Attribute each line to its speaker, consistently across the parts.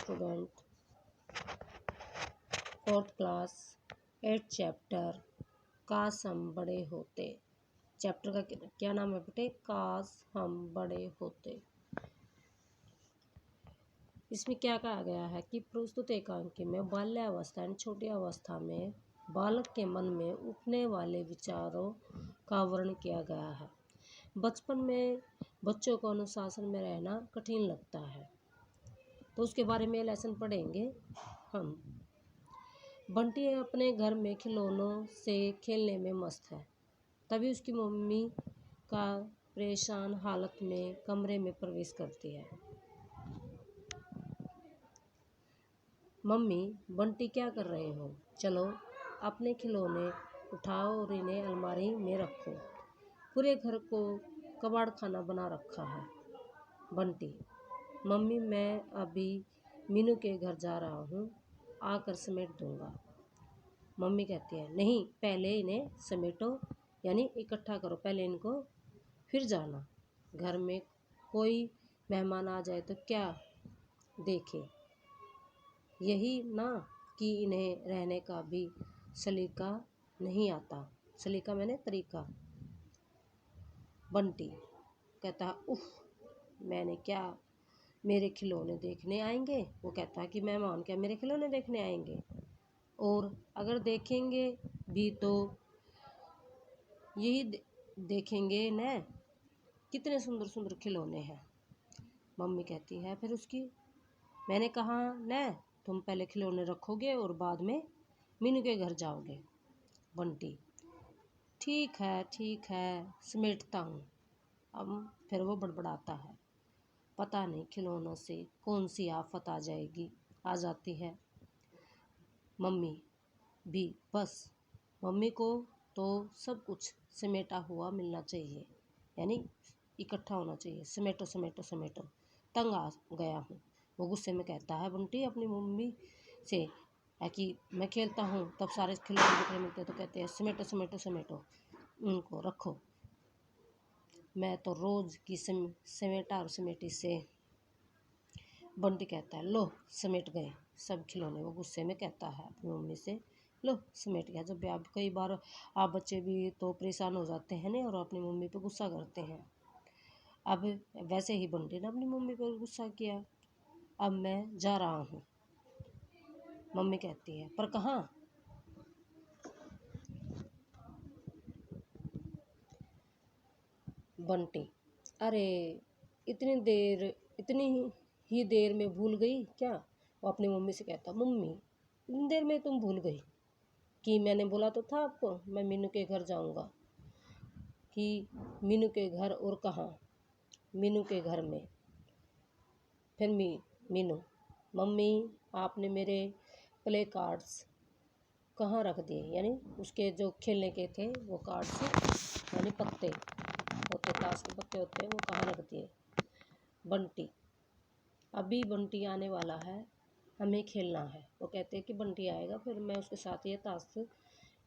Speaker 1: Student, 4th class, 8th chapter, काश हम बड़े होते। चैप्टर का क्या नाम है बेटे? काश हम बड़े होते। इसमें क्या कहा गया है कि प्रस्तुत एकांकी में बाल्यावस्था यानी छोटी अवस्था में बालक के मन में उठने वाले विचारों का वर्णन किया गया है। बचपन में बच्चों को अनुशासन में रहना कठिन लगता है, तो उसके बारे में लेसन पढ़ेंगे हम। बंटी अपने घर में खिलौनों से खेलने में मस्त है। तभी उसकी मम्मी का परेशान हालत में कमरे में प्रवेश करती है। मम्मी, बंटी क्या कर रहे हो? चलो अपने खिलौने उठाओ और इन्हें अलमारी में रखो। पूरे घर को कबाड़ खाना बना रखा है। बंटी, मम्मी मैं अभी मीनू के घर जा रहा हूँ, आकर समेट दूंगा। मम्मी कहती है नहीं, पहले इन्हें समेटो यानी इकट्ठा करो, पहले इनको फिर जाना। घर में कोई मेहमान आ जाए तो क्या देखे, यही ना कि इन्हें रहने का भी सलीका नहीं आता। सलीका मैंने तरीका। बंटी कहता उफ, मैंने क्या मेरे खिलौने देखने आएंगे? वो कहता है कि मेहमान क्या मेरे खिलौने देखने आएंगे? और अगर देखेंगे भी तो यही देखेंगे न, कितने सुंदर सुंदर खिलौने हैं। मम्मी कहती है फिर उसकी, मैंने कहा न, तुम पहले खिलौने रखोगे और बाद में मीनू के घर जाओगे। बंटी ठीक है समेटता हूँ। अब फिर वो बड़बड़ाता है, पता नहीं खिलौनों से कौन सी आफत आ जाती है। मम्मी भी बस, मम्मी को तो सब कुछ समेटा हुआ मिलना चाहिए, यानी इकट्ठा होना चाहिए। समेटो समेटो समेटो, तंग आ गया हूँ। वो गुस्से में कहता है बंटी अपनी मम्मी से है कि मैं खेलता हूँ तब सारे खिलौने बिखरे मिलते तो कहते हैं समेटो समेटो समेटो, उनको रखो। मैं तो रोज की समेटा और समेटी से। बंटी कहता है लो समेट गए सब खिलौने। वो गुस्से में कहता है अपनी मम्मी से, लो समेट गया। जब आप कई बार आप बच्चे भी तो परेशान हो जाते हैं ना और अपनी मम्मी पे गुस्सा करते हैं। अब वैसे ही बंटी ने अपनी मम्मी पर गुस्सा किया। अब मैं जा रहा हूँ। मम्मी कहती है पर कहाँ? बंटी, अरे इतनी ही देर में भूल गई क्या? वो अपनी मम्मी से कहता, मम्मी इतनी देर में तुम भूल गई कि मैंने बोला तो था आपको मैं मीनू के घर जाऊंगा। कि मीनू के घर और कहाँ? मीनू के घर में। फिर मीनू, मम्मी आपने मेरे प्ले कार्ड्स कहाँ रख दिए? यानी उसके जो खेलने के थे वो कार्ड्स यानी पत्ते होते, ताश के पत्ते होते हैं, वो कहाँ रख दिए? बंटी, अभी बंटी आने वाला है, हमें खेलना है। वो कहते हैं कि बंटी आएगा फिर मैं उसके साथ ये ताश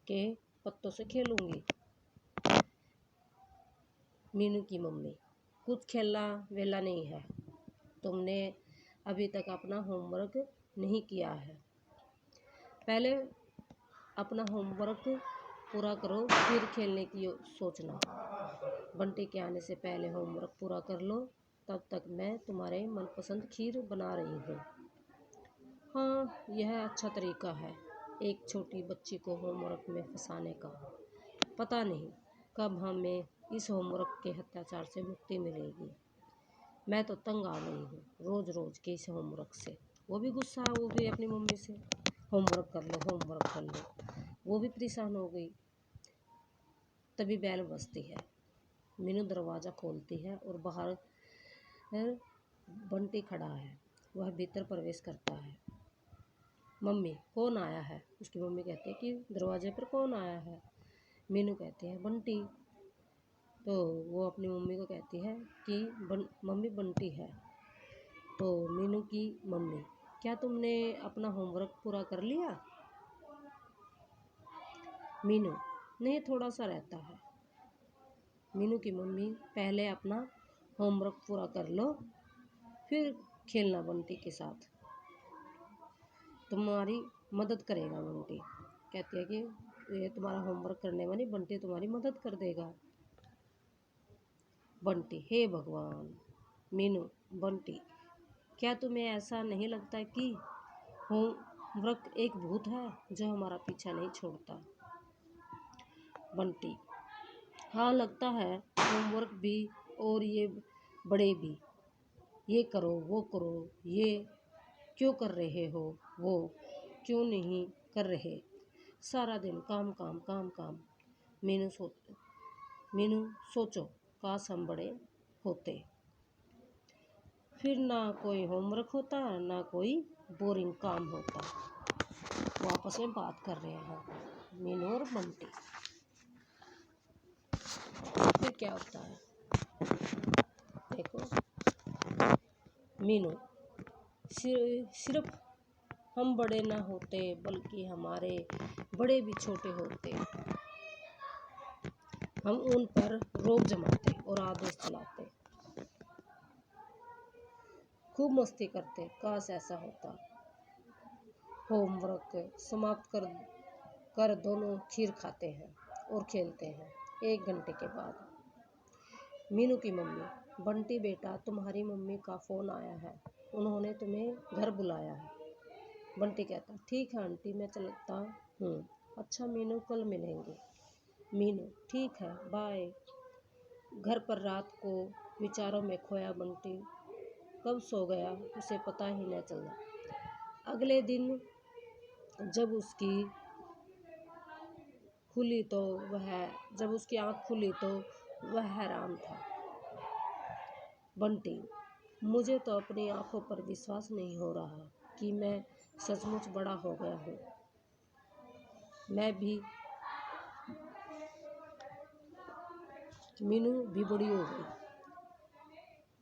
Speaker 1: के पत्तों से खेलूंगी। मीनू की मम्मी, कुछ खेलना वेला नहीं है, तुमने अभी तक अपना होमवर्क नहीं किया है, पहले अपना होमवर्क पूरा करो फिर खेलने की सोचना। बंटी के आने से पहले होमवर्क पूरा कर लो, तब तक मैं तुम्हारे मनपसंद खीर बना रही हूँ। हाँ, यह अच्छा तरीका है एक छोटी बच्ची को होमवर्क में फंसाने का। पता नहीं कब हमें इस होमवर्क के अत्याचार से मुक्ति मिलेगी। मैं तो तंग आ गई हूँ रोज रोज के इस होमवर्क से। वो भी गुस्सा हो गई अपनी मम्मी से, होमवर्क कर लो होमवर्क कर लो। वो भी परेशान हो गई। तभी बैल बजती है। मीनू दरवाज़ा खोलती है और बाहर बंटी खड़ा है। वह भीतर प्रवेश करता है। मम्मी कौन आया है? उसकी मम्मी कहती है कि दरवाजे पर कौन आया है? मीनू कहती है बंटी। तो वो अपनी मम्मी को कहती है कि मम्मी बंटी है। तो मीनू की मम्मी, क्या तुमने अपना होमवर्क पूरा कर लिया? मीनू, नहीं थोड़ा सा रहता है। मीनू की मम्मी, पहले अपना होमवर्क पूरा कर लो फिर खेलना बंटी के साथ। तुम्हारी मदद करेगा बंटी। कहती है कि ये तुम्हारा होमवर्क करने वाली बंटी तुम्हारी मदद कर देगा। बंटी, हे भगवान। मीनू, बंटी, क्या तुम्हें ऐसा नहीं लगता कि होमवर्क एक भूत है जो हमारा पीछा नहीं छोड़ता? बंटी, हाँ लगता है, होमवर्क भी और ये बड़े भी, ये करो वो करो, ये क्यों कर रहे हो, वो क्यों नहीं कर रहे, सारा दिन काम काम काम काम। मीनू सोचो, काश हम बड़े होते, फिर ना कोई होमवर्क होता ना कोई बोरिंग काम होता। वो आपस में बात कर रहे हैं, मीनू और बंटी। फिर क्या होता है देखो। मीनू, सिर्फ हम बड़े ना होते बल्कि हमारे बड़े भी छोटे होते, हम उन पर रोब जमाते और आदेश चलाते, खूब मस्ती करते। काश ऐसा होता। होमवर्क समाप्त कर दोनों खीर खाते हैं और खेलते हैं। 1 घंटे के बाद मीनू की मम्मी, बंटी बेटा तुम्हारी मम्मी का फ़ोन आया है, उन्होंने तुम्हें घर बुलाया है। बंटी कहता, ठीक है आंटी, मैं चलता हूँ। अच्छा मीनू, कल मिलेंगे। मीनू, ठीक है, बाय। घर पर रात को विचारों में खोया बंटी कब सो गया उसे पता ही न चला। अगले दिन जब उसकी आँख खुली तो वह हैरान था। बंटी, मुझे तो अपनी आंखों पर विश्वास नहीं हो रहा कि मैं सचमुच बड़ा हो गया हूँ। मीनू भी बड़ी हो गई।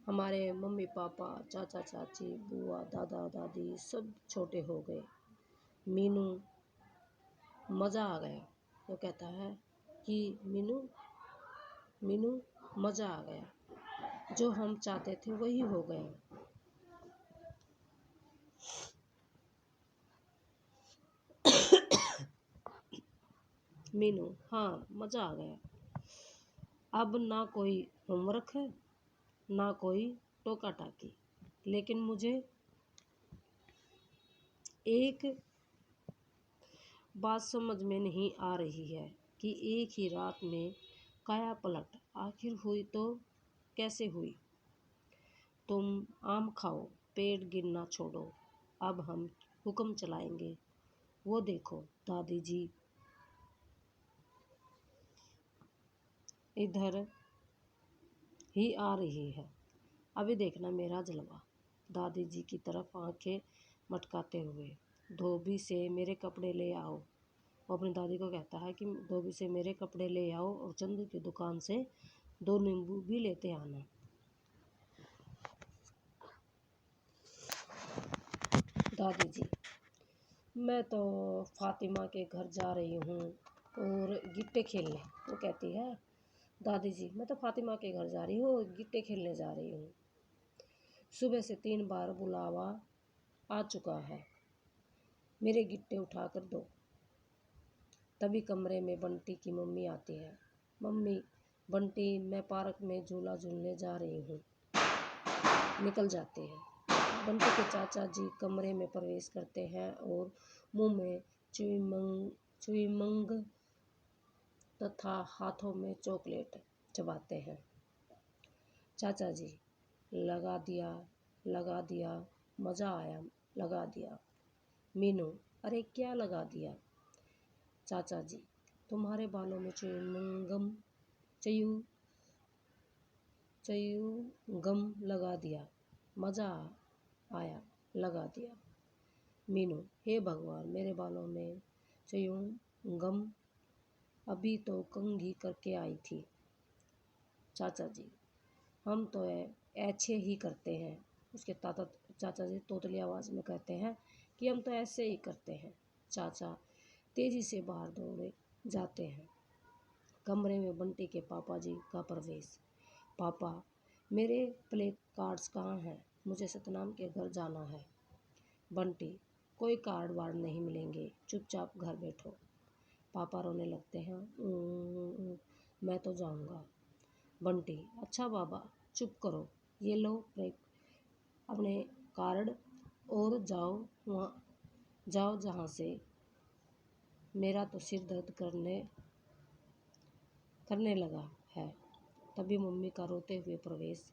Speaker 1: हमारे मम्मी पापा, चाचा चाची, बुआ, दादा दादी सब छोटे हो गए। मीनू, मज़ा आ गया। वो कहता है कि मीनू मज़ा आ गया, जो हम चाहते थे वही हो गया। मीनू, हाँ मज़ा आ गया। अब ना कोई होमवर्क है ना कोई टोका टाकी, लेकिन मुझे एक बात समझ में नहीं आ रही है कि एक ही रात में काया पलट आखिर हुई तो कैसे हुई। तुम आम खाओ, पेट गिरना छोड़ो, अब हम हुक्म चलाएंगे। वो देखो दादी जी इधर ही आ रही है, अभी देखना मेरा जलवा। दादी जी की तरफ आंखें मटकाते हुए, धोबी से मेरे कपड़े ले आओ। वो अपनी दादी को कहता है कि धोबी से मेरे कपड़े ले आओ और चंदू की दुकान से 2 नींबू भी लेते आना। दादी जी, मैं तो फातिमा के घर जा रही हूँ और गिट्टे खेलने। वो कहती है, दादी जी मैं तो फातिमा के घर जा रही हूँ और गिट्टे खेलने जा रही हूँ। सुबह से 3 बार बुलावा आ चुका है, मेरे गिट्टे उठा कर दो। तभी कमरे में बंटी की मम्मी आती है। मम्मी, बंटी मैं पार्क में झूला झूलने जा रही हूँ। निकल जाते हैं। बंटी के चाचा जी कमरे में प्रवेश करते हैं और मुंह में च्युइंगम तथा हाथों में चॉकलेट चबाते हैं। चाचा जी, लगा दिया, मज़ा आया, लगा दिया। मीनू, अरे क्या लगा दिया? चाचा जी, तुम्हारे बालों में च्युइंगम लगा दिया, मज़ा आया, लगा दिया। मीनू, हे भगवान, मेरे बालों में च्युइंगम, अभी तो कंघी करके आई थी। चाचा जी, हम तो ऐसे ही करते हैं। उसके चाचा जी तोतली आवाज़ में कहते हैं कि हम तो ऐसे ही करते हैं। चाचा तेज़ी से बाहर दौड़े जाते हैं। कमरे में बंटी के पापा जी का प्रवेश। पापा, मेरे प्ले कार्ड्स कहाँ हैं? मुझे सतनाम के घर जाना है। बंटी, कोई कार्ड वार्ड नहीं मिलेंगे, चुपचाप घर बैठो। पापा रोने लगते हैं। मैं तो जाऊंगा। बंटी, अच्छा बाबा चुप करो, ये लो अपने कार्ड और जाओ जहाँ से। मेरा तो सिर दर्द करने लगा है। तभी मम्मी का रोते हुए प्रवेश।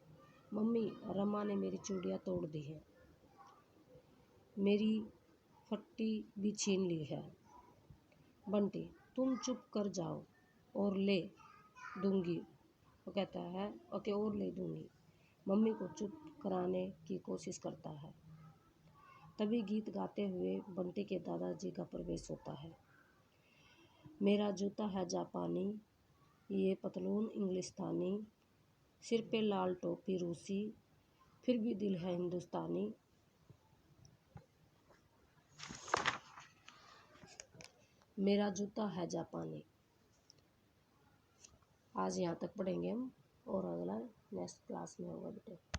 Speaker 1: मम्मी, रमा ने मेरी चूड़ियाँ तोड़ दी हैं, मेरी फट्टी भी छीन ली है। बंटी, तुम चुप कर जाओ और ले दूंगी। वो कहता है ओके, और ले दूंगी। मम्मी को चुप कराने की कोशिश करता है। तभी गीत गाते हुए बंटी के दादाजी का प्रवेश होता है। मेरा जूता है जापानी, ये पतलून इंग्लिस्तानी, सिर पे लाल टोपी रूसी, फिर भी दिल है हिंदुस्तानी। मेरा जूता है जापानी। आज यहाँ तक पढ़ेंगे हम, और अगला नेक्स्ट क्लास में होगा बेटे।